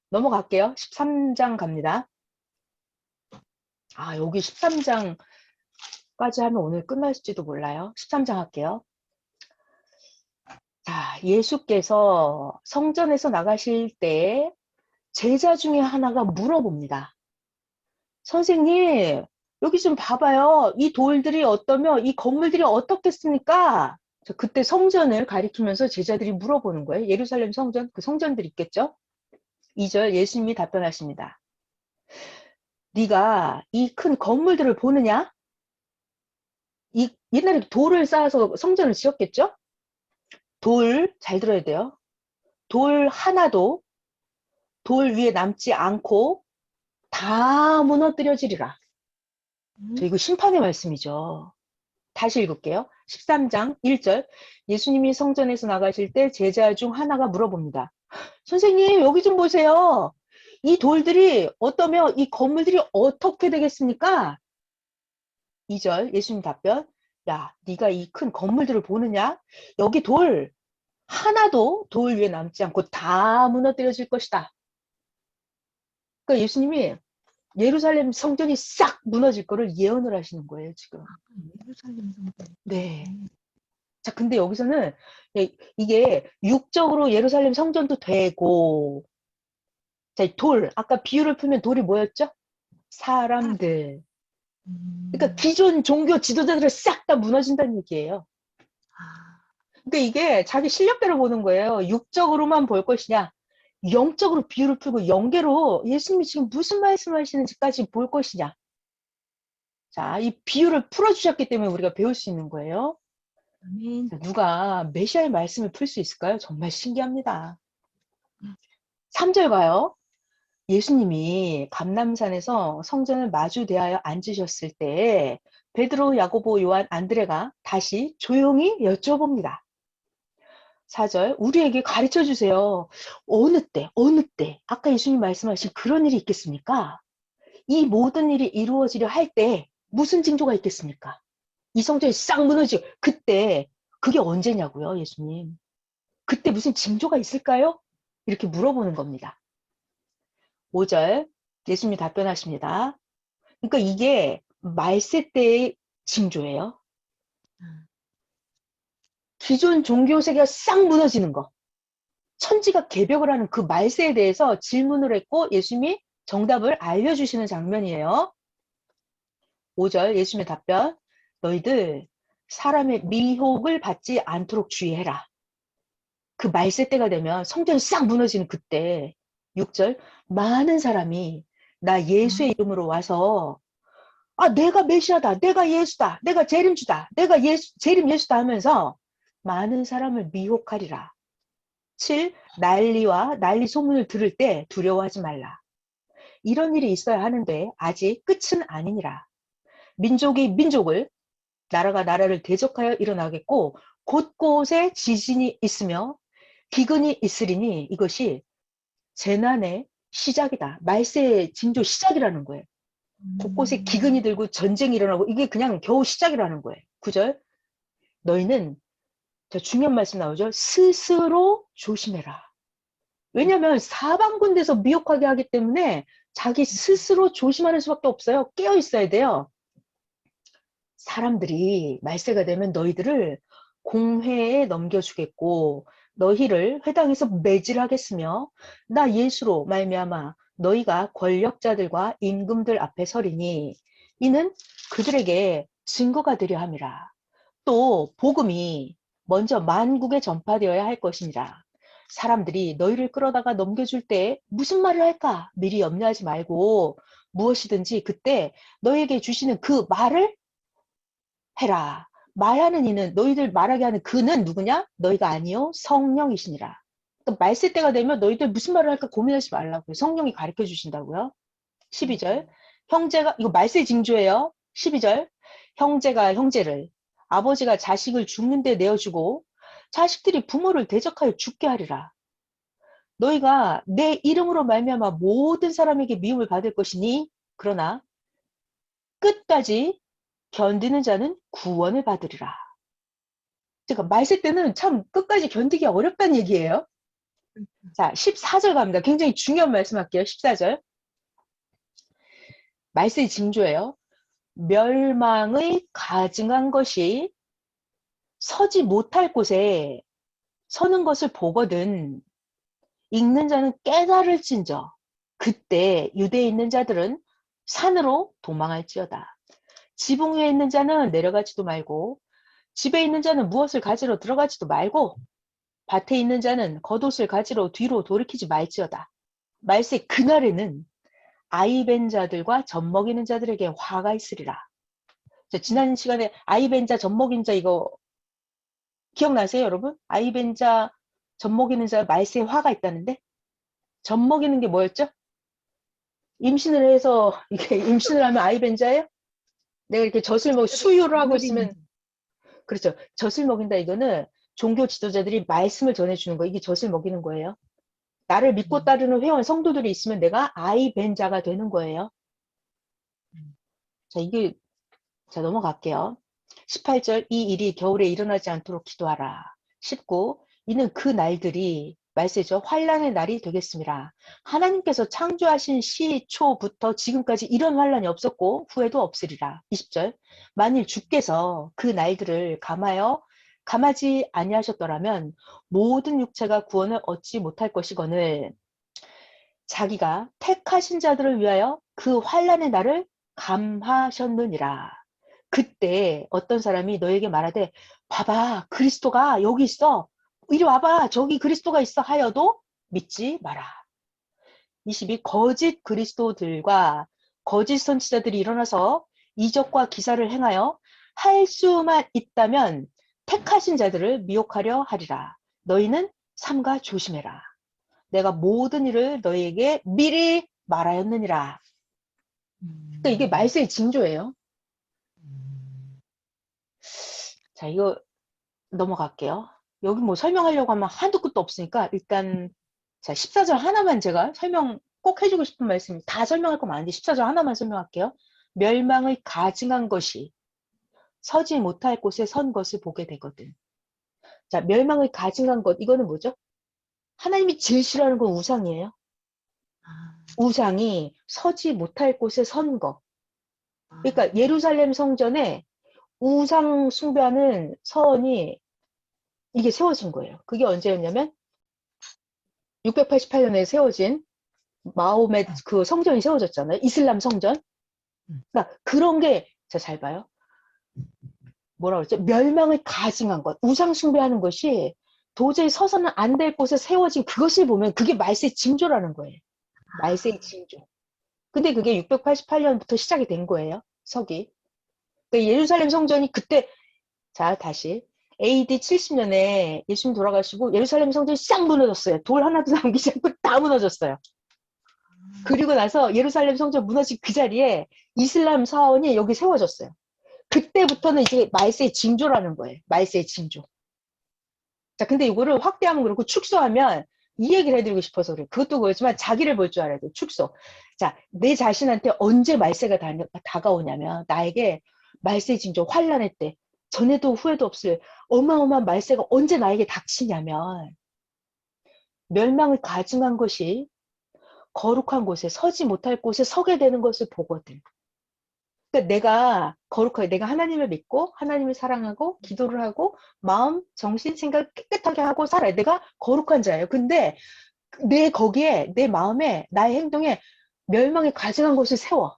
넘어갈게요. 13장 갑니다. 여기 13장까지 하면 오늘 끝날지도 몰라요. 13장 할게요. 자, 예수께서 성전에서 나가실 때 제자 중에 하나가 물어봅니다. 선생님, 여기 좀 봐봐요. 이 돌들이 어떠며 이 건물들이 어떻겠습니까? 그때 성전을 가리키면서 제자들이 물어보는 거예요. 예루살렘 성전, 그 성전들 있겠죠? 2절 예수님이 답변하십니다. 네가 이 큰 건물들을 보느냐? 옛날에 돌을 쌓아서 성전을 지었겠죠? 돌, 잘 들어야 돼요. 돌 하나도 돌 위에 남지 않고 다 무너뜨려지리라. 이거 심판의 말씀이죠. 다시 읽을게요. 13장 1절 예수님이 성전에서 나가실 때 제자 중 하나가 물어봅니다. 선생님, 여기 좀 보세요. 이 돌들이 어떠며 이 건물들이 어떻게 되겠습니까? 2절 예수님 답변. 야, 네가 이 큰 건물들을 보느냐? 여기 돌 하나도 돌 위에 남지 않고 다 무너뜨려질 것이다. 그러니까 예수님이 예루살렘 성전이 싹 무너질 거를 예언을 하시는 거예요, 지금. 예루살렘 성전. 네. 자, 근데 여기서는 이게 육적으로 예루살렘 성전도 되고, 자, 돌, 아까 비유를 풀면 돌이 뭐였죠? 사람들. 그러니까 기존 종교 지도자들을 싹 다 무너진다는 얘기예요. 그러니까 이게 자기 실력대로 보는 거예요. 육적으로만 볼 것이냐, 영적으로 비유를 풀고 영계로 예수님이 지금 무슨 말씀하시는지까지 볼 것이냐. 자, 이 비유를 풀어주셨기 때문에 우리가 배울 수 있는 거예요. 아멘. 자, 누가 메시아의 말씀을 풀 수 있을까요? 정말 신기합니다. 3절 봐요. 예수님이 감람산에서 성전을 마주 대하여 앉으셨을 때 베드로, 야고보, 요한, 안드레가 다시 조용히 여쭤봅니다. 4절 우리에게 가르쳐 주세요. 어느 때 아까 예수님 말씀하신 그런 일이 있겠습니까? 이 모든 일이 이루어지려 할 때 무슨 징조가 있겠습니까? 이 성전이 싹 무너지고 그때 그게 언제냐고요, 예수님. 그때 무슨 징조가 있을까요? 이렇게 물어보는 겁니다. 5절 예수님이 답변하십니다. 그러니까 이게 말세 때의 징조예요. 기존 종교 세계가 싹 무너지는 거. 천지가 개벽을 하는 그 말세에 대해서 질문을 했고 예수님이 정답을 알려주시는 장면이에요. 5절 예수님의 답변. 너희들 사람의 미혹을 받지 않도록 주의해라. 그 말세 때가 되면 성전이 싹 무너지는 그때 6절 많은 사람이 나 예수의 이름으로 와서 내가 메시아다, 내가 예수다, 내가 재림주다, 내가 재림 예수다 하면서 많은 사람을 미혹하리라. 7. 난리 소문을 들을 때 두려워하지 말라. 이런 일이 있어야 하는데 아직 끝은 아니니라. 민족이 민족을, 나라가 나라를 대적하여 일어나겠고 곳곳에 지진이 있으며 기근이 있으리니 이것이 재난의 시작이다. 말세의 징조 시작이라는 거예요. 곳곳에 기근이 들고 전쟁이 일어나고 이게 그냥 겨우 시작이라는 거예요. 9절 너희는 중요한 말씀 나오죠. 스스로 조심해라. 왜냐하면 사방군데서 미혹하게 하기 때문에 자기 스스로 조심하는 수밖에 없어요. 깨어 있어야 돼요. 사람들이 말세가 되면 너희들을 공회에 넘겨주겠고 너희를 회당에서 매질하겠으며 나 예수로 말미암아 너희가 권력자들과 임금들 앞에 서리니 이는 그들에게 증거가 되려 함이라. 또 복음이 먼저 만국에 전파되어야 할 것이니라. 사람들이 너희를 끌어다가 넘겨줄 때 무슨 말을 할까 미리 염려하지 말고 무엇이든지 그때 너희에게 주시는 그 말을 해라. 말하는 이는 너희들 말하게 하는 그는 누구냐? 너희가 아니요 성령이시니라. 그러니까 말세 때가 되면 너희들 무슨 말을 할까 고민하지 말라고요. 성령이 가르쳐 주신다고요. 12절 형제가 이거 말세 징조예요. 12절 형제가 형제를 아버지가 자식을 죽는 데 내어주고 자식들이 부모를 대적하여 죽게 하리라. 너희가 내 이름으로 말미암아 모든 사람에게 미움을 받을 것이니 그러나 끝까지 견디는 자는 구원을 받으리라. 그러니까 말세 때는 참 끝까지 견디기 어렵다는 얘기예요. 자, 14절 갑니다. 굉장히 중요한 말씀 할게요. 14절. 말세의 징조예요. 멸망의 가증한 것이 서지 못할 곳에 서는 것을 보거든 읽는 자는 깨달을진저 그때 유대에 있는 자들은 산으로 도망할지어다. 지붕 위에 있는 자는 내려가지도 말고 집에 있는 자는 무엇을 가지러 들어가지도 말고 밭에 있는 자는 겉옷을 가지러 뒤로 돌이키지 말지어다. 말세 그날에는 아이 벤 자들과 젖 먹이는 자들에게 화가 있으리라. 자, 지난 시간에 아이 벤 자, 젖 먹이는 자 이거 기억나세요, 여러분? 아이 벤 자, 젖 먹이는 자 말세에 화가 있다는데 젖 먹이는 게 뭐였죠? 임신을 해서 이게 임신을 하면 아이 벤 자예요? 내가 이렇게 젖을 수유를 하고 있으면 그렇죠. 젖을 먹인다 이거는 종교 지도자들이 말씀을 전해주는 거 이게 젖을 먹이는 거예요. 나를 믿고 따르는 회원 성도들이 있으면 내가 아이 벤 자가 되는 거예요. 자, 이게 자 넘어갈게요. 18절 이 일이 겨울에 일어나지 않도록 기도하라. 19 이는 그 날들이 말세죠. 환란의 날이 되겠습니다. 하나님께서 창조하신 시초부터 지금까지 이런 환란이 없었고 후에도 없으리라. 20절 만일 주께서 그 날들을 감하지 아니하셨더라면 모든 육체가 구원을 얻지 못할 것이거늘 자기가 택하신 자들을 위하여 그 환란의 날을 감하셨느니라. 그때 어떤 사람이 너에게 말하되 봐봐 그리스도가 여기 있어 이리 와봐 저기 그리스도가 있어 하여도 믿지 마라. 22 거짓 그리스도들과 거짓 선지자들이 일어나서 이적과 기사를 행하여 할 수만 있다면 택하신 자들을 미혹하려 하리라. 너희는 삼가 조심해라. 내가 모든 일을 너희에게 미리 말하였느니라. 그러니까 이게 말세의 징조예요. 자, 이거 넘어갈게요. 여기 뭐 설명하려고 하면 한도 끝도 없으니까 일단 자 14절 하나만 제가 설명 꼭 해주고 싶은 말씀 다 설명할 거 많은데 14절 하나만 설명할게요. 멸망을 가증한 것이 서지 못할 곳에 선 것을 보게 되거든. 자 멸망을 가증한 것 이거는 뭐죠? 하나님이 제일 싫어하는 건 우상이에요. 우상이 서지 못할 곳에 선 것. 그러니까 예루살렘 성전에 우상 숭배하는 서원이 이게 세워진 거예요. 그게 언제였냐면 688년에 세워진 마호멧 그 성전이 세워졌잖아요. 이슬람 성전. 그러니까 그런 게, 자, 잘 봐요. 뭐라 그랬죠? 멸망을 가증한 것, 우상 숭배하는 것이 도저히 서서는 안 될 곳에 세워진 그것을 보면 그게 말세의 징조라는 거예요. 말세의 징조. 근데 그게 688년부터 시작이 된 거예요. 서기. 그러니까 예루살렘 성전이 그때, 자, 다시. AD 70년에 예수님 돌아가시고 예루살렘 성전이 싹 무너졌어요. 돌 하나도 남기지 않고 다 무너졌어요. 그리고 나서 예루살렘 성전 무너진 그 자리에 이슬람 사원이 여기 세워졌어요. 그때부터는 이제 말세의 징조라는 거예요. 말세의 징조. 자, 근데 이거를 확대하면 그렇고 축소하면 이 얘기를 해드리고 싶어서 그래요. 그것도 그렇지만 자기를 볼 줄 알아야 돼요. 축소. 자, 내 자신한테 언제 말세가 다가오냐면 나에게 말세의 징조, 환란의 때, 전에도 후에도 없을 어마어마한 말세가 언제 나에게 닥치냐면 멸망을 가증한 것이 거룩한 곳에 서지 못할 곳에 서게 되는 것을 보거든. 그러니까 내가 거룩하게 내가 하나님을 믿고 하나님을 사랑하고 기도를 하고 마음, 정신, 생각 깨끗하게 하고 살아요. 내가 거룩한 자예요. 근데 내 거기에 내 마음에 나의 행동에 멸망에 가증한 것을 세워.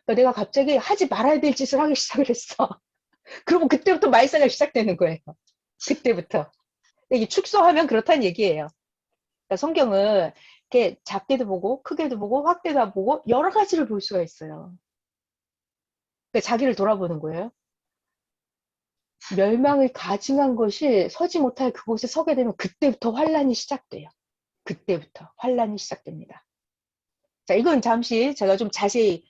그러니까 내가 갑자기 하지 말아야 될 짓을 하기 시작을 했어. 그러면 그때부터 말세가 시작되는 거예요. 그때부터. 이게 축소하면 그렇다는 얘기예요. 그러니까 성경은 이렇게 작게도 보고 크게도 보고 확대도 보고 여러 가지를 볼 수가 있어요. 그러니까 자기를 돌아보는 거예요. 멸망을 가증한 것이 서지 못할 그곳에 서게 되면 그때부터 환란이 시작돼요. 그때부터 환란이 시작됩니다. 자, 이건 잠시 제가 좀 자세히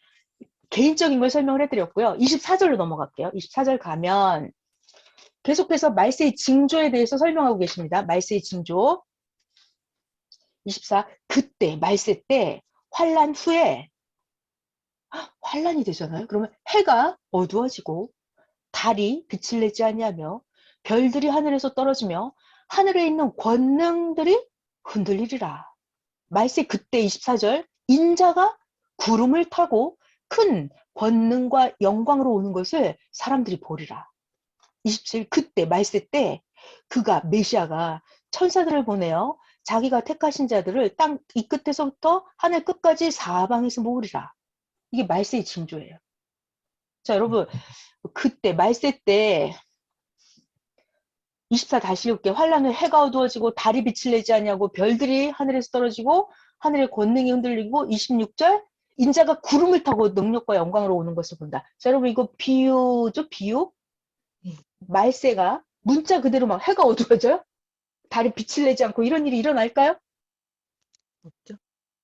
개인적인 걸 설명을 해드렸고요. 24절로 넘어갈게요. 24절 가면 계속해서 말세의 징조에 대해서 설명하고 계십니다. 말세의 징조. 24. 그때 말세 때 환란 후에 환란이 되잖아요. 그러면 해가 어두워지고 달이 빛을 내지 아니하며 별들이 하늘에서 떨어지며 하늘에 있는 권능들이 흔들리리라. 말세 그때 24절 인자가 구름을 타고 큰 권능과 영광으로 오는 것을 사람들이 보리라. 27 그때 말세 때 그가 메시아가 천사들을 보내어 자기가 택하신 자들을 땅 이 끝에서부터 하늘 끝까지 사방에서 모으리라. 이게 말세의 징조예요. 자, 여러분 그때 말세 때 24 다시 읽게 환란은 해가 어두워지고 달이 빛을 내지 아니하고 별들이 하늘에서 떨어지고 하늘의 권능이 흔들리고 26절 인자가 구름을 타고 능력과 영광으로 오는 것을 본다. 자, 여러분 이거 비유죠? 비유? 네. 말세가 문자 그대로 막 해가 어두워져요? 달이 빛을 내지 않고 이런 일이 일어날까요? 없죠?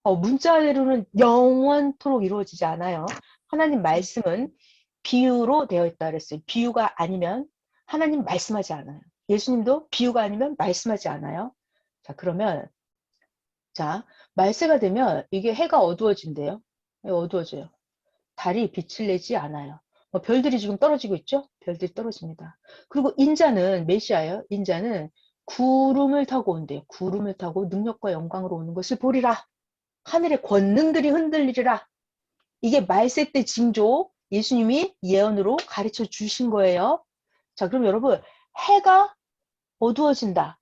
문자대로는 영원토록 이루어지지 않아요. 하나님 말씀은 비유로 되어 있다 그랬어요. 비유가 아니면 하나님 말씀하지 않아요. 예수님도 비유가 아니면 말씀하지 않아요. 자, 그러면 자, 말세가 되면 이게 해가 어두워진대요. 어두워져요. 달이 빛을 내지 않아요. 별들이 지금 떨어지고 있죠? 별들이 떨어집니다. 그리고 인자는 메시아예요. 인자는 구름을 타고 온대요. 구름을 타고 능력과 영광으로 오는 것을 보리라. 하늘의 권능들이 흔들리리라. 이게 말세 때 징조 예수님이 예언으로 가르쳐 주신 거예요. 자, 그럼 여러분 해가 어두워진다.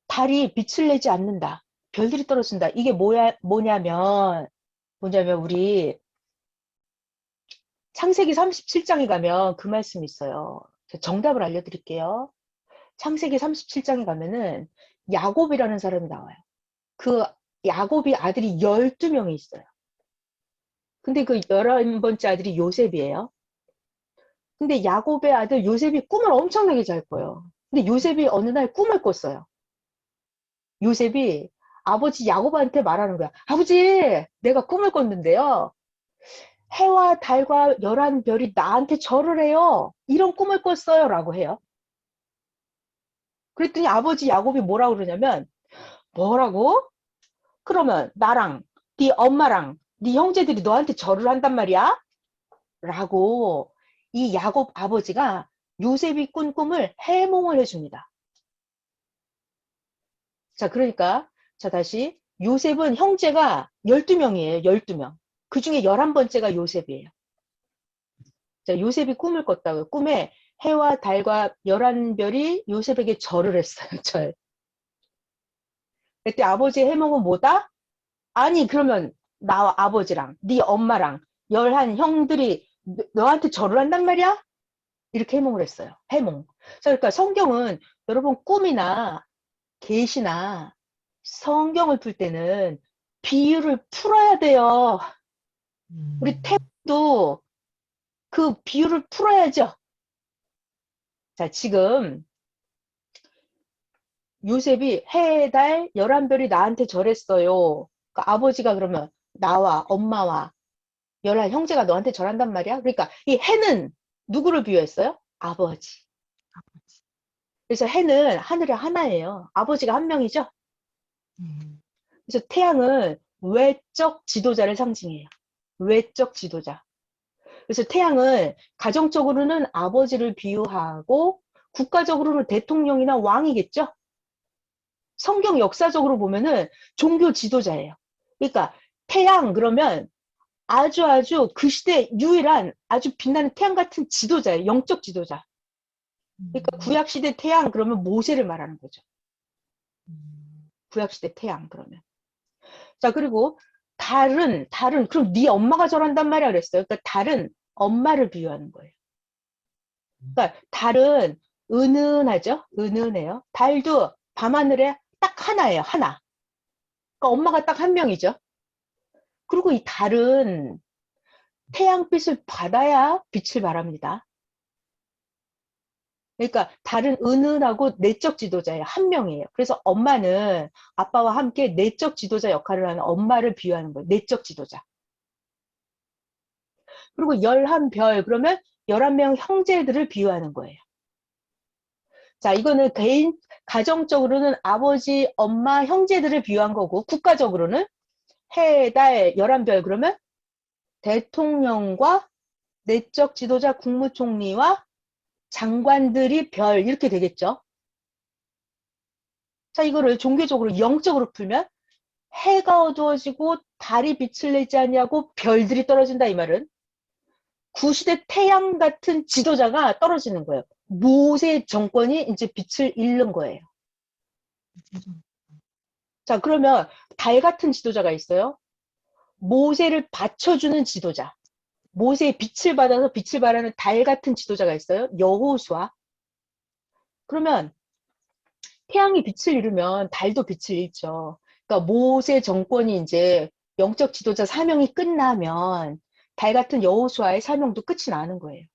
달이 빛을 내지 않는다. 별들이 떨어진다. 이게 뭐냐면 우리 창세기 37장에 가면 그 말씀이 있어요. 정답을 알려드릴게요. 창세기 37장에 가면은 야곱이라는 사람이 나와요. 그 야곱이 아들이 12명이 있어요. 근데 그 11번째 아들이 요셉이에요. 근데 야곱의 아들 요셉이 꿈을 엄청나게 잘 꿔요. 근데 요셉이 어느 날 꿈을 꿨어요. 요셉이 아버지 야곱한테 말하는 거야. 아버지, 내가 꿈을 꿨는데요. 해와 달과 11별이 나한테 절을 해요. 이런 꿈을 꿨어요. 라고 해요. 그랬더니 아버지 야곱이 뭐라고 그러냐면, 뭐라고? 그러면 나랑 네 엄마랑 네 형제들이 너한테 절을 한단 말이야? 라고 이 야곱 아버지가 요셉이 꾼 꿈을 해몽을 해줍니다. 자, 그러니까 자 다시 요셉은 형제가 12명이에요. 12명. 그 중에 11번째가 요셉이에요. 자, 요셉이 꿈을 꿨다고요. 꿈에 해와 달과 11별이 요셉에게 절을 했어요. 절. 그때 아버지의 해몽은 뭐다? 아니 그러면 나와 아버지랑 네 엄마랑 11 형들이 너한테 절을 한단 말이야? 이렇게 해몽을 했어요. 해몽. 자, 그러니까 성경은 여러분 꿈이나 계시나 성경을 풀 때는 비유를 풀어야 돼요. 우리 태도 그 비유를 풀어야죠. 자, 지금 요셉이 해, 달, 11별이 나한테 절했어요. 그러니까 아버지가 그러면 나와 엄마와 11 형제가 너한테 절한단 말이야. 그러니까 이 해는 누구를 비유했어요? 아버지. 아버지. 그래서 해는 하늘의 하나예요. 아버지가 한 명이죠. 그래서 태양은 외적 지도자를 상징해요. 외적 지도자. 그래서 태양은 가정적으로는 아버지를 비유하고 국가적으로는 대통령이나 왕이겠죠. 성경 역사적으로 보면은 종교 지도자예요. 그러니까 태양 그러면 아주 그 시대 유일한 아주 빛나는 태양 같은 지도자예요. 영적 지도자. 그러니까 구약시대 태양 그러면 모세를 말하는 거죠. 구약시대 태양 그러면. 자, 그리고 달은 그럼 네 엄마가 저런단 말이야 그랬어요. 그러니까 달은 엄마를 비유하는 거예요. 그러니까 달은 은은하죠. 은은해요. 달도 밤하늘에 딱 하나예요. 하나. 그러니까 엄마가 딱 한 명이죠. 그리고 이 달은 태양빛을 받아야 빛을 발합니다. 그러니까 달은 은은하고 내적 지도자예요. 한 명이에요. 그래서 엄마는 아빠와 함께 내적 지도자 역할을 하는 엄마를 비유하는 거예요. 내적 지도자. 그리고 11별 그러면 11명 형제들을 비유하는 거예요. 자, 이거는 개인 가정적으로는 아버지, 엄마, 형제들을 비유한 거고 국가적으로는 해, 달, 11별 그러면 대통령과 내적 지도자 국무총리와 장관들이 별 이렇게 되겠죠. 자, 이거를 종교적으로 영적으로 풀면 해가 어두워지고 달이 빛을 내지 아니하고 별들이 떨어진다 이 말은 구시대 태양 같은 지도자가 떨어지는 거예요. 모세 정권이 이제 빛을 잃는 거예요. 죄송. 자, 그러면 달 같은 지도자가 있어요. 모세를 받쳐주는 지도자. 모세의 빛을 받아서 빛을 발하는 달 같은 지도자가 있어요. 여호수아. 그러면 태양이 빛을 잃으면 달도 빛을 잃죠. 그러니까 모세 정권이 이제 영적 지도자 사명이 끝나면 달 같은 여호수아의 사명도 끝이 나는 거예요.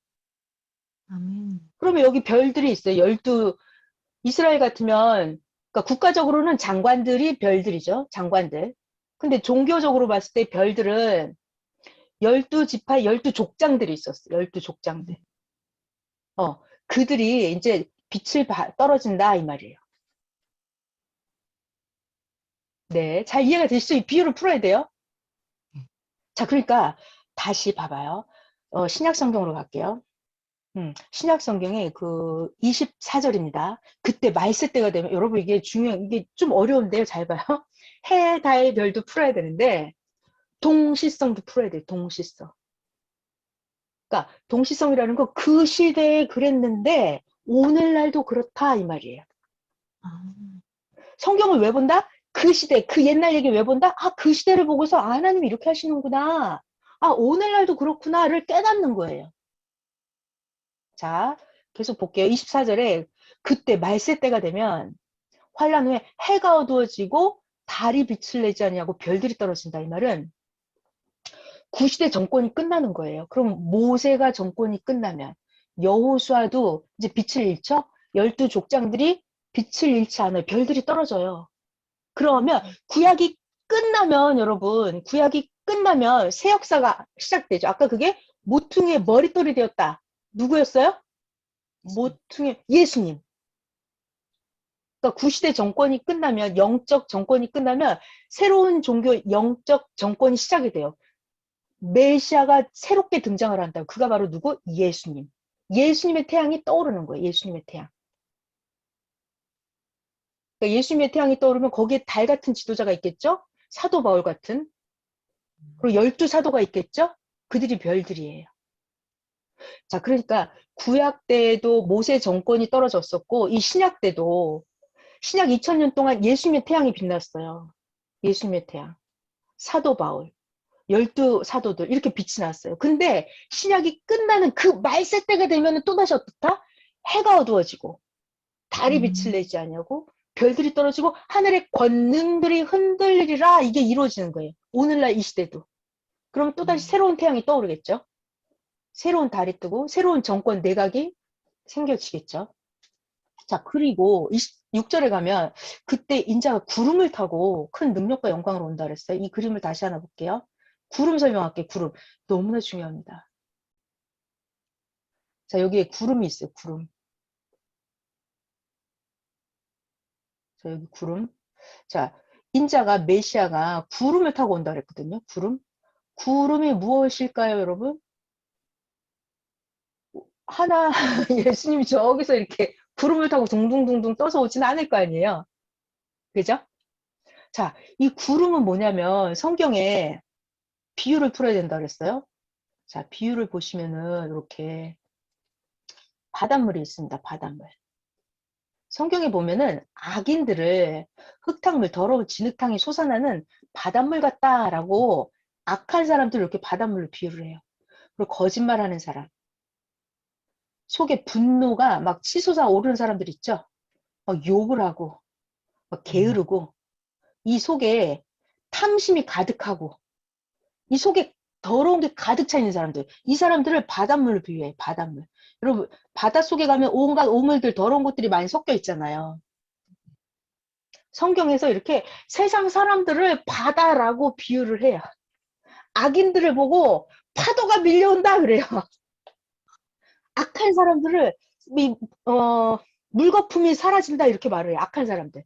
아멘. 그러면 여기 별들이 있어요. 12 이스라엘 같으면 그러니까 국가적으로는 장관들이 별들이죠. 장관들. 근데 종교적으로 봤을 때 별들은 12지파 12족장들이 있었어. 12족장들. 그들이 이제 빛을 떨어진다 이 말이에요. 네, 잘 이해가 되시죠? 이 비유를 풀어야 돼요. 자, 그러니까 다시 봐봐요. 신약 성경으로 갈게요. 신약 성경의 그 24절입니다. 그때 말세 때가 되면 여러분 이게 중요한 이게 좀 어려운데요. 잘 봐요. 해, 달, 별도 풀어야 되는데 동시성도 풀어야 돼요. 동시성. 그러니까 동시성이라는 거 그 시대에 그랬는데 오늘날도 그렇다 이 말이에요. 아, 성경을 왜 본다? 그 시대, 그 옛날 얘기 왜 본다? 아, 그 시대를 보고서 아, 하나님이 이렇게 하시는구나. 아, 오늘날도 그렇구나를 깨닫는 거예요. 자, 계속 볼게요. 24절에 그때 말세 때가 되면 환란 후에 해가 어두워지고 달이 빛을 내지 아니하고 별들이 떨어진다. 이 말은 구시대 정권이 끝나는 거예요. 그럼 모세가 정권이 끝나면 여호수아도 이제 빛을 잃죠? 12족장들이 빛을 잃지 않아요. 별들이 떨어져요. 그러면 구약이 끝나면 여러분 구약이 끝나면 새 역사가 시작되죠. 아까 그게 모퉁이의 머릿돌이 되었다. 누구였어요? 모퉁이 예수님. 그러니까 구시대 정권이 끝나면 영적 정권이 끝나면 새로운 종교 영적 정권이 시작이 돼요. 메시아가 새롭게 등장을 한다. 그가 바로 누구? 예수님. 예수님의 태양이 떠오르는 거예요. 예수님의 태양. 그러니까 예수님의 태양이 떠오르면 거기에 달 같은 지도자가 있겠죠? 사도 바울 같은. 그리고 12사도가 있겠죠? 그들이 별들이에요. 자, 그러니까 구약 때에도 모세 정권이 떨어졌었고 이 신약 때도 신약 2000년 동안 예수님의 태양이 빛났어요. 예수님의 태양. 사도 바울. 12사도들 이렇게 빛이 났어요. 근데 신약이 끝나는 그 말세 때가 되면 또다시 어떻다? 해가 어두워지고 달이 빛을 내지 않냐고 별들이 떨어지고 하늘의 권능들이 흔들리리라 이게 이루어지는 거예요. 오늘날 이 시대도. 그럼 또다시 새로운 태양이 떠오르겠죠. 새로운 달이 뜨고 새로운 정권 내각이 생겨지겠죠. 자, 그리고 26절에 가면 그때 인자가 구름을 타고 큰 능력과 영광으로 온다 그랬어요. 이 그림을 다시 하나 볼게요. 구름 설명할게요. 구름. 너무나 중요합니다. 자, 여기에 구름이 있어요. 구름. 자, 여기 구름. 자, 인자가 메시아가 구름을 타고 온다 그랬거든요. 구름. 구름이 무엇일까요, 여러분? 하나 예수님이 저기서 이렇게 구름을 타고 둥둥둥둥 떠서 오지는 않을 거 아니에요. 그죠? 자, 이 구름은 뭐냐면 성경에 비유를 풀어야 된다 그랬어요. 자, 비유를 보시면은 이렇게 바닷물이 있습니다. 바닷물. 성경에 보면은 악인들을 흙탕물, 더러운 진흙탕이 솟아나는 바닷물 같다라고 악한 사람들을 이렇게 바닷물로 비유를 해요. 그리고 거짓말하는 사람, 속에 분노가 막 치솟아 오르는 사람들 있죠? 막 욕을 하고, 막 게으르고, 이 속에 탐심이 가득하고, 이 속에 더러운 게 가득 차 있는 사람들, 이 사람들을 바닷물로 비유해, 바닷물. 여러분, 바닷속에 가면 온갖 오물들, 더러운 것들이 많이 섞여 있잖아요. 성경에서 이렇게 세상 사람들을 바다라고 비유를 해요. 악인들을 보고 파도가 밀려온다 그래요. 악한 사람들을 물거품이 사라진다 이렇게 말을 해요. 악한 사람들.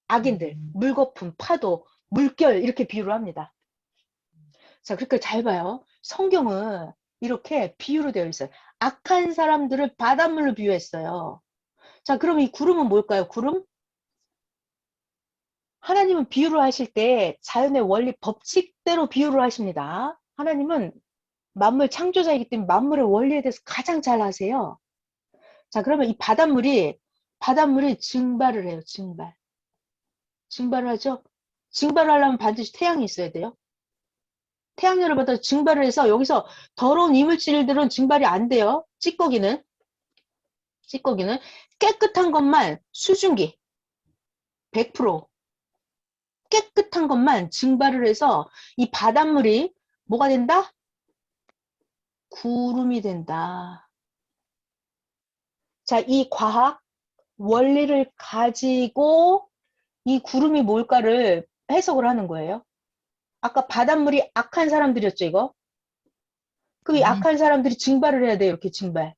악인들, 물거품, 파도, 물결 이렇게 비유를 합니다. 자, 그러니까 잘 봐요. 성경은 이렇게 비유로 되어 있어요. 악한 사람들을 바닷물로 비유했어요. 자, 그럼 이 구름은 뭘까요? 구름? 하나님은 비유를 하실 때 자연의 원리 법칙대로 비유를 하십니다. 하나님은 만물 창조자이기 때문에 만물의 원리에 대해서 가장 잘 아세요. 자, 그러면 이 바닷물이 증발을 해요. 증발을 하죠. 증발을 하려면 반드시 태양이 있어야 돼요. 태양열을 받아서 증발을 해서 여기서 더러운 이물질들은 증발이 안 돼요. 찌꺼기는 깨끗한 것만 수증기 100% 깨끗한 것만 증발을 해서 이 바닷물이 뭐가 된다? 구름이 된다. 자, 이 과학 원리를 가지고 이 구름이 뭘까를 해석을 하는 거예요. 아까 바닷물이 악한 사람들이었죠, 이거? 그럼 이 아멘. 악한 사람들이 증발을 해야 돼요, 이렇게 증발.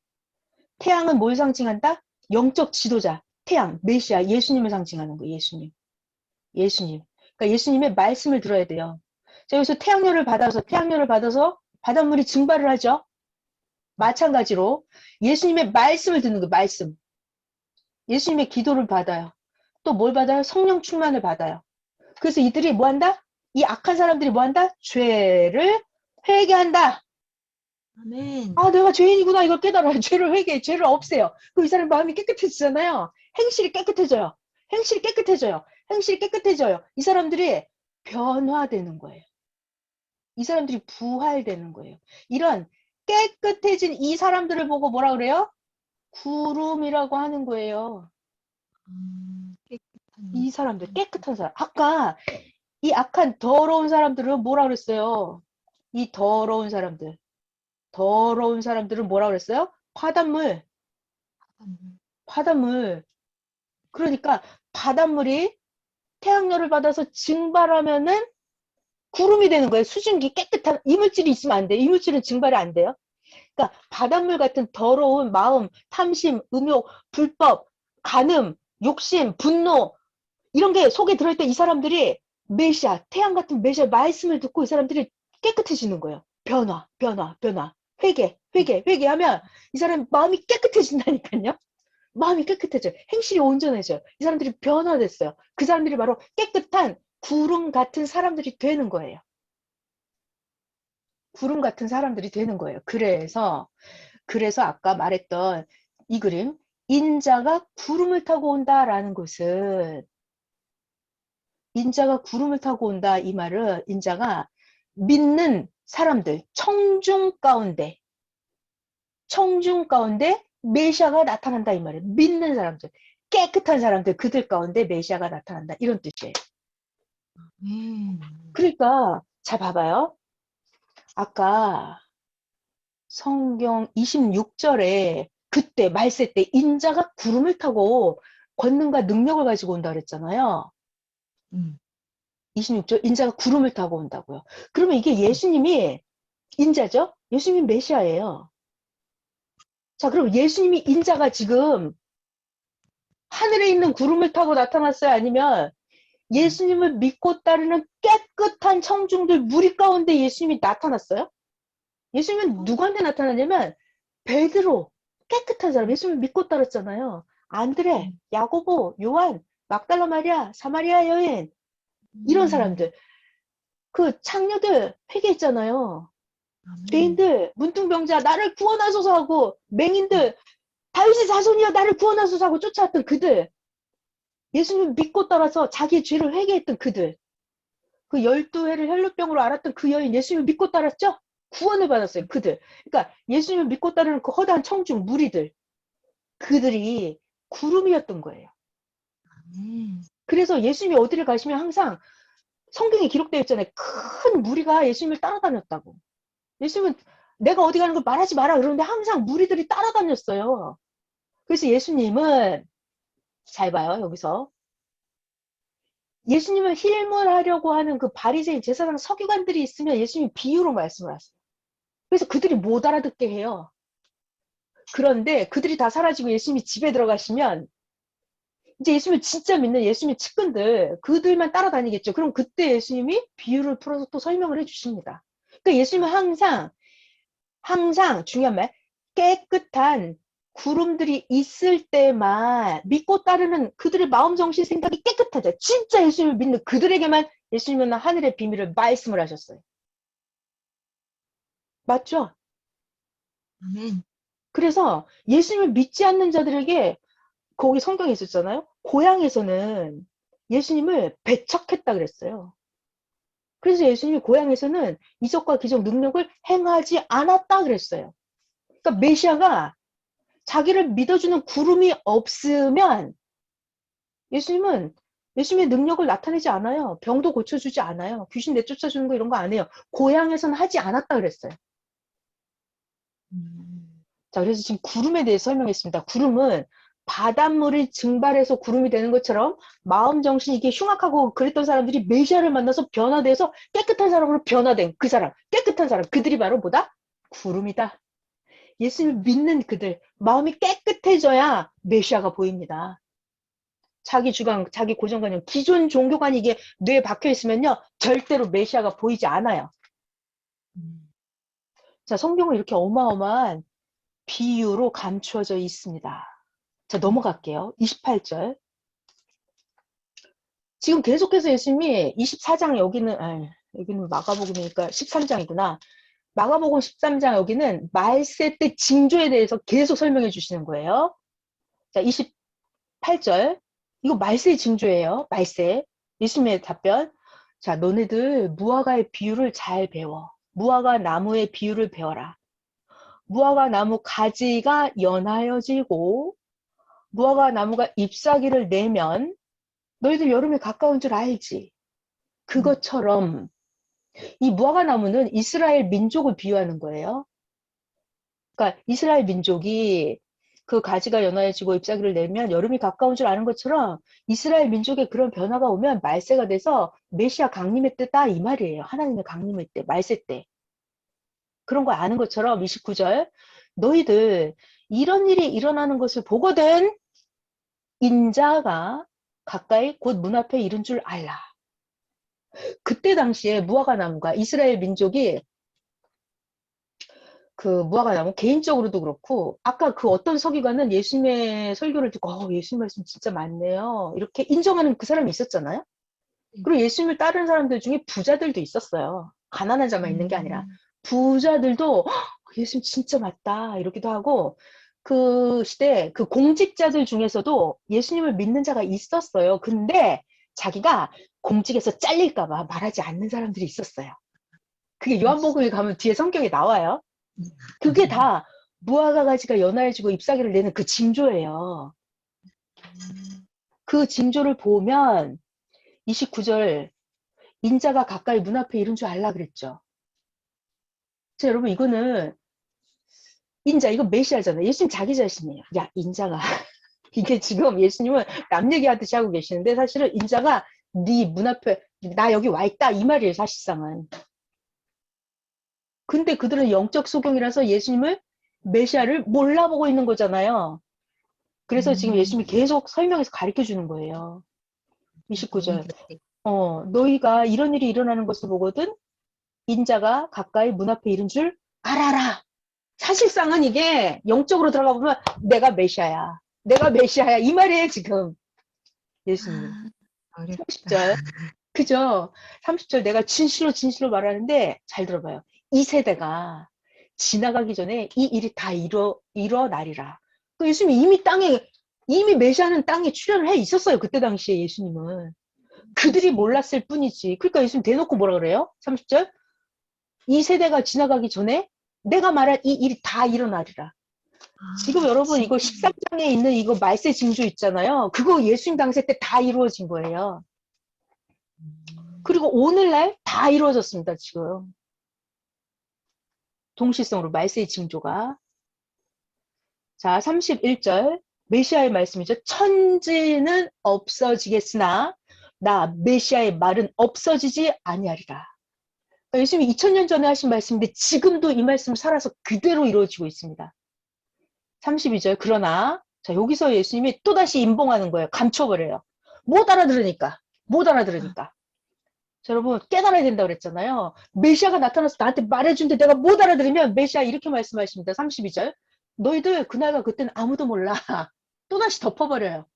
태양은 뭘 상징한다? 영적 지도자, 태양, 메시아, 예수님을 상징하는 거예요, 예수님. 그러니까 예수님의 말씀을 들어야 돼요. 자, 여기서 태양열을 받아서 바닷물이 증발을 하죠. 마찬가지로 예수님의 말씀을 듣는 거예요, 말씀. 예수님의 기도를 받아요. 또 뭘 받아요? 성령 충만을 받아요. 그래서 이들이 뭐 한다? 이 악한 사람들이 뭐 한다? 죄를 회개한다. 아멘. 아, 내가 죄인이구나. 이걸 깨달아요. 죄를 회개해. 죄를 없애요. 그럼 이 사람 마음이 깨끗해지잖아요. 행실이 깨끗해져요. 행실이 깨끗해져요. 이 사람들이 변화되는 거예요. 이 사람들이 부활되는 거예요. 이런 깨끗해진 이 사람들을 보고 뭐라 그래요? 구름이라고 하는 거예요. 깨끗한 이 사람들, 깨끗한 사람. 아까 이 악한 더러운 사람들은 뭐라 그랬어요? 이 더러운 사람들은 뭐라 그랬어요? 바닷물. 그러니까 바닷물이 태양열을 받아서 증발하면은 구름이 되는 거예요. 수증기 깨끗한 이물질이 있으면 안 돼요. 이물질은 증발이 안 돼요. 그러니까 바닷물 같은 더러운 마음, 탐심, 음욕, 불법, 간음, 욕심, 분노 이런 게 속에 들어있던 이 사람들이 메시아, 태양 같은 메시아 말씀을 듣고 이 사람들이 깨끗해지는 거예요. 변화. 회개하면 이 사람 마음이 깨끗해진다니까요. 마음이 깨끗해져요. 행실이 온전해져요. 이 사람들이 변화됐어요. 그 사람들이 바로 깨끗한 구름 같은 사람들이 되는 거예요. 구름 같은 사람들이 되는 거예요. 그래서 아까 말했던 이 그림, 인자가 구름을 타고 온다라는 것은 인자가 구름을 타고 온다 이 말은 인자가 믿는 사람들, 청중 가운데 메시아가 나타난다 이 말이에요. 믿는 사람들, 깨끗한 사람들, 그들 가운데 메시아가 나타난다 이런 뜻이에요. 아멘. 그러니까 자 봐봐요. 아까 성경 26절에 그때 말세 때 인자가 구름을 타고 권능과 능력을 가지고 온다 그랬잖아요. 26절 인자가 구름을 타고 온다고요. 그러면 이게 예수님이 인자죠? 예수님이 메시아예요. 자, 그럼 예수님이 인자가 지금 하늘에 있는 구름을 타고 나타났어요? 아니면 예수님을 믿고 따르는 깨끗한 청중들 무리 가운데 예수님이 나타났어요? 예수님은 누구한테 나타났냐면 베드로, 깨끗한 사람, 예수님을 믿고 따랐잖아요. 안드레, 야고보, 요한, 막달라 마리아, 사마리아 여인 이런 사람들, 그 창녀들 회개했잖아요. 죄인들, 문둥병자 나를 구원하소서 하고 맹인들 다윗의 자손이여 나를 구원하소서 하고 쫓아왔던 그들, 예수님 믿고 따라서 자기의 죄를 회개했던 그들, 그 12회를 혈루병으로 앓았던 그 여인 예수님을 믿고 따랐죠? 구원을 받았어요. 그들. 그러니까 예수님을 믿고 따르는 그 허다한 청중 무리들, 그들이 구름이었던 거예요. 그래서 예수님이 어디를 가시면 항상 성경에 기록되어 있잖아요. 큰 무리가 예수님을 따라다녔다고. 예수님은 내가 어디 가는 걸 말하지 마라 그러는데 항상 무리들이 따라다녔어요. 그래서 예수님은 잘 봐요. 여기서 예수님을 힐물하려고 하는 그 바리새인 제사장 서기관들이 있으면 예수님이 비유로 말씀을 하세요. 그래서 그들이 못 알아듣게 해요. 그런데 그들이 다 사라지고 예수님이 집에 들어가시면 이제 예수님을 진짜 믿는 예수님의 측근들 그들만 따라다니겠죠. 그럼 그때 예수님이 비유를 풀어서 또 설명을 해주십니다. 그러니까 예수님은 항상 중요한 말 깨끗한 구름들이 있을 때만 믿고 따르는 그들의 마음, 정신, 생각이 깨끗하자. 진짜 예수님을 믿는 그들에게만 예수님은 하늘의 비밀을 말씀을 하셨어요. 맞죠? 아멘. 그래서 예수님을 믿지 않는 자들에게 거기 성경에 있었잖아요. 고향에서는 예수님을 배척했다 그랬어요. 그래서 예수님이 고향에서는 이적과 기적 능력을 행하지 않았다 그랬어요. 그러니까 메시아가 자기를 믿어주는 구름이 없으면 예수님은 예수님의 능력을 나타내지 않아요. 병도 고쳐주지 않아요. 귀신 내쫓아주는 거 이런 거 안 해요. 고향에서는 하지 않았다 그랬어요. 자, 그래서 지금 구름에 대해서 설명했습니다. 구름은 바닷물이 증발해서 구름이 되는 것처럼 마음 정신이 이게 흉악하고 그랬던 사람들이 메시아를 만나서 변화돼서 깨끗한 사람으로 변화된 그 사람, 깨끗한 사람, 그들이 바로 뭐다? 구름이다. 예수님을 믿는 그들, 마음이 깨끗해져야 메시아가 보입니다. 자기 주관, 자기 고정관념, 기존 종교관이 이게 뇌에 박혀 있으면요, 절대로 메시아가 보이지 않아요. 자, 성경은 이렇게 어마어마한 비유로 감추어져 있습니다. 자, 넘어갈게요. 28절. 지금 계속해서 예수님이 24장 여기는 마가복음이니까 13장이구나. 마가복음 13장 여기는 말세 때 징조에 대해서 계속 설명해 주시는 거예요. 자, 28절. 이거 말세의 징조예요. 말세. 예수님의 답변. 자, 너네들 무화과의 비유를 잘 배워. 무화과 나무의 비유를 배워라. 무화과 나무 가지가 연하여지고 무화과 나무가 잎사귀를 내면 너희들 여름에 가까운 줄 알지. 그것처럼 이 무화과 나무는 이스라엘 민족을 비유하는 거예요. 그러니까 이스라엘 민족이 그 가지가 연화해지고 잎사귀를 내면 여름이 가까운 줄 아는 것처럼 이스라엘 민족의 그런 변화가 오면 말세가 돼서 메시아 강림의 때다 이 말이에요. 하나님의 강림의 때, 말세 때. 그런 거 아는 것처럼 29절 너희들 이런 일이 일어나는 것을 보거든 인자가 가까이 곧 문 앞에 이른 줄 알라. 그때 당시에 무화과 나무가 이스라엘 민족이 그 무화과 나무 개인적으로도 그렇고 아까 그 어떤 서기관은 예수님의 설교를 듣고 예수님 말씀 진짜 맞네요. 이렇게 인정하는 그 사람이 있었잖아요. 그리고 예수님을 따르는 사람들 중에 부자들도 있었어요. 가난한 자만 있는 게 아니라 부자들도 예수님 진짜 맞다 이러기도 하고 그 시대 그 공직자들 중에서도 예수님을 믿는 자가 있었어요. 근데 자기가 공직에서 잘릴까 봐 말하지 않는 사람들이 있었어요. 그게 요한복음에 가면 뒤에 성경에 나와요. 그게 다 무화과 가지가 연화해지고 잎사귀를 내는 그 징조예요. 그 징조를 보면 29절 인자가 가까이 문 앞에 이른 줄 알라 그랬죠. 자, 여러분 이거는 인자 이거 메시아잖아요. 예수님 자기 자신이에요. 야 인자가 이게 지금 예수님은 남 얘기하듯이 하고 계시는데 사실은 인자가 네 문 앞에 나 여기 와 있다 이 말이에요. 사실상은. 근데 그들은 영적 소경이라서 예수님을 메시아를 몰라보고 있는 거잖아요. 그래서 지금 예수님이 계속 설명해서 가르쳐 주는 거예요. 29절. 너희가 이런 일이 일어나는 것을 보거든 인자가 가까이 문 앞에 이른 줄 알아라. 사실상은 이게 영적으로 들어가 보면 내가 메시아야. 내가 메시아야. 이 말이에요, 지금. 예수님. 30절. 그죠? 30절 내가 진실로 진실로 말하는데 잘 들어봐요. 이 세대가 지나가기 전에 이 일이 다 일어나리라. 그 예수님이 이미 메시아는 땅에 출현을 해 있었어요. 그때 당시에 예수님은. 그들이 몰랐을 뿐이지. 그러니까 예수님 대놓고 뭐라 그래요? 30절. 이 세대가 지나가기 전에 내가 말한 이 일이 다 일어나리라. 지금 여러분 이거 13장에 있는 이거 말세 징조 있잖아요. 그거 예수님 당시 때 다 이루어진 거예요. 그리고 오늘날 다 이루어졌습니다. 지금. 동시성으로 말세의 징조가. 자, 31절 메시아의 말씀이죠. 천지는 없어지겠으나 나 메시아의 말은 없어지지 아니하리라. 그러니까 예수님이 2000년 전에 하신 말씀인데 지금도 이 말씀 살아서 그대로 이루어지고 있습니다. 32절 그러나 자 여기서 예수님이 또다시 임봉하는 거예요. 감춰버려요. 못 알아들으니까. 자, 여러분 깨달아야 된다고 그랬잖아요. 메시아가 나타나서 나한테 말해준데 내가 못 알아들으면 메시아 이렇게 말씀하십니다. 32절 너희들 그날과 그때는 아무도 몰라. 또다시 덮어버려요.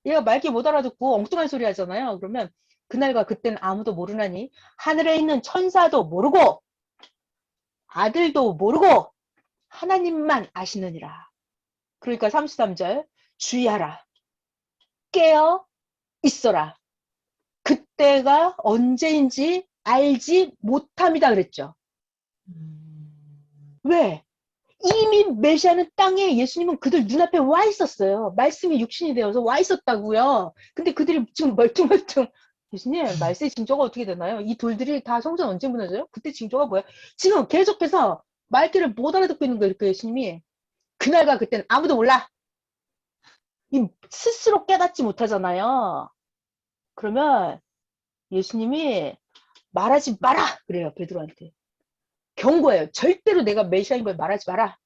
얘가 말귀 못 알아듣고 엉뚱한 소리 하잖아요. 그러면 그날과 그때는 아무도 모르나니 하늘에 있는 천사도 모르고 아들도 모르고 하나님만 아시느니라. 그러니까 33절 주의하라. 깨어 있어라. 그때가 언제인지 알지 못합니다 그랬죠. 왜? 이미 메시아는 땅에 예수님은 그들 눈앞에 와 있었어요. 말씀이 육신이 되어서 와 있었다고요. 근데 그들이 지금 멀뚱멀뚱 예수님 말세의 징조가 어떻게 되나요? 이 돌들이 다 성전 언제 무너져요? 그때 징조가 뭐야? 지금 계속해서 말귀를 못 알아듣고 있는 거예요. 그 예수님이. 그날과 그때는 아무도 몰라. 스스로 깨닫지 못하잖아요. 그러면 예수님이 말하지 마라 그래요. 베드로한테. 경고해요. 절대로 내가 메시아인 걸 말하지 마라.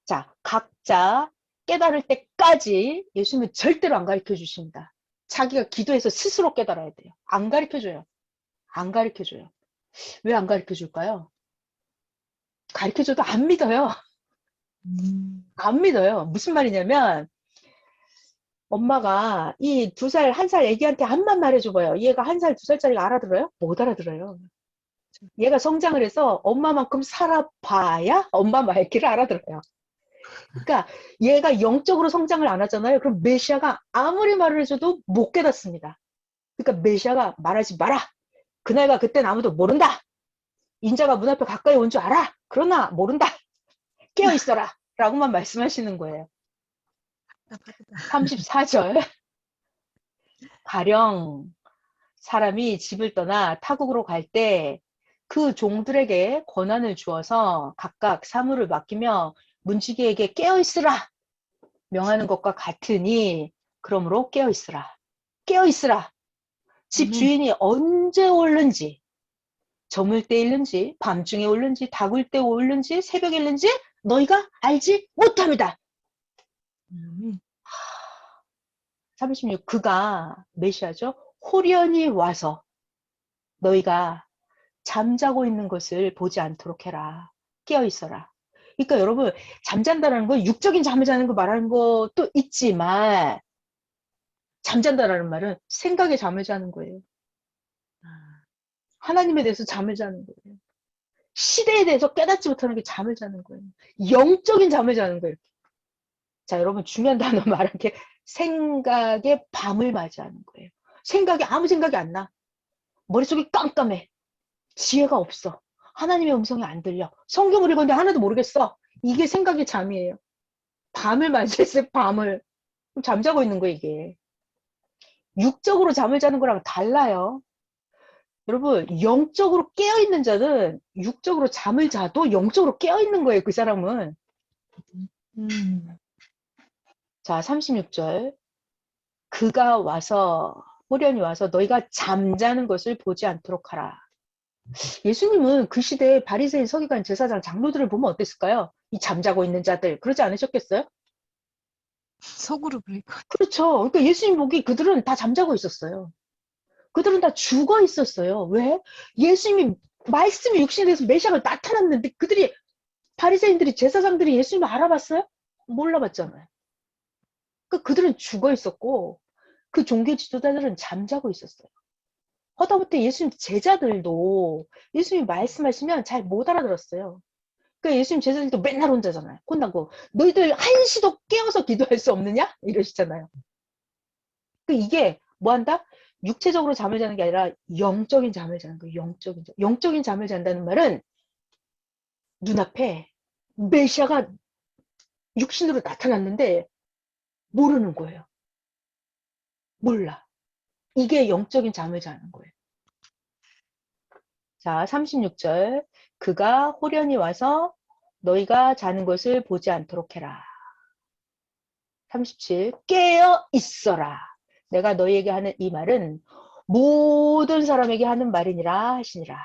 자, 각자 깨달을 때까지 예수님은 절대로 안 가르쳐 주십니다. 자기가 기도해서 스스로 깨달아야 돼요. 안 가르쳐 줘요. 안 가르쳐 줘요. 왜 안 가르쳐 줄까요? 가르쳐 줘도 안 믿어요. 안 믿어요. 무슨 말이냐면 엄마가 이 2살, 1살 애기한테 한만 말해줘봐요. 얘가 1살, 2살짜리가 알아들어요? 못 알아들어요. 얘가 성장을 해서 엄마만큼 살아봐야 엄마 말귀를 알아들어요. 그러니까 얘가 영적으로 성장을 안 하잖아요. 그럼 메시아가 아무리 말을 해줘도 못 깨닫습니다. 그러니까 메시아가 말하지 마라. 그날과 그때는 아무도 모른다. 인자가 문 앞에 가까이 온 줄 알아. 그러나 모른다. 깨어 있어라. 라고만 말씀하시는 거예요. 34절. 가령 사람이 집을 떠나 타국으로 갈 때 그 종들에게 권한을 주어서 각각 사물을 맡기며 문지기에게 깨어 있으라 명하는 것과 같으니 그러므로 깨어 있으라. 깨어 있으라. 집 주인이 언제 올는지 저물 때 일는지 밤중에 올는지 다굴 때 올는지 새벽에 일는지 너희가 알지 못합니다. 36 그가 메시아죠. 호련히 와서 너희가 잠자고 있는 것을 보지 않도록 해라. 깨어 있어라. 그러니까 여러분 잠잔다라는 건 육적인 잠을 자는 거 말하는 것도 있지만 잠잔다라는 말은 생각에 잠을 자는 거예요. 하나님에 대해서 잠을 자는 거예요. 시대에 대해서 깨닫지 못하는 게 잠을 자는 거예요. 영적인 잠을 자는 거예요. 자, 여러분 중요한 단어 말할게. 생각의 밤을 맞이하는 거예요. 생각이 아무 생각이 안 나. 머릿속이 깜깜해. 지혜가 없어. 하나님의 음성이 안 들려. 성경을 읽었는데 하나도 모르겠어. 이게 생각의 잠이에요. 밤을 맞이했어요. 밤을. 잠자고 있는 거예요, 이게. 육적으로 잠을 자는 거랑 달라요. 여러분, 영적으로 깨어있는 자는 육적으로 잠을 자도 영적으로 깨어있는 거예요, 그 사람은. 자, 36절. 그가 와서, 호련히 와서 너희가 잠자는 것을 보지 않도록 하라. 예수님은 그 시대에 바리새인, 서기관, 제사장, 장로들을 보면 어땠을까요? 이 잠자고 있는 자들, 그러지 않으셨겠어요? 속으로 그럴 것 같아. 그렇죠. 그러니까 예수님 보기 그들은 다 잠자고 있었어요. 그들은 다 죽어 있었어요. 왜? 예수님이 말씀이 육신에 대해서 메시아가 나타났는데 그들이 바리새인들이 제사장들이 예수님을 알아봤어요? 몰라봤잖아요. 그러니까 그들은 죽어 있었고 그 종교 지도자들은 잠자고 있었어요. 하다못해 예수님 제자들도 예수님이 말씀하시면 잘 못 알아들었어요. 그러니까 예수님 제자들도 맨날 혼자잖아요. 혼나고 너희들 한시도 깨어서 기도할 수 없느냐? 이러시잖아요. 그러니까 이게 뭐한다? 육체적으로 잠을 자는 게 아니라 영적인 잠을 자는 거예요. 영적인 잠을 잔다는 말은 눈앞에 메시아가 육신으로 나타났는데 모르는 거예요. 몰라. 이게 영적인 잠을 자는 거예요. 자, 36절. 그가 호련히 와서 너희가 자는 것을 보지 않도록 해라. 37. 깨어 있어라. 내가 너희에게 하는 이 말은 모든 사람에게 하는 말이니라 하시니라.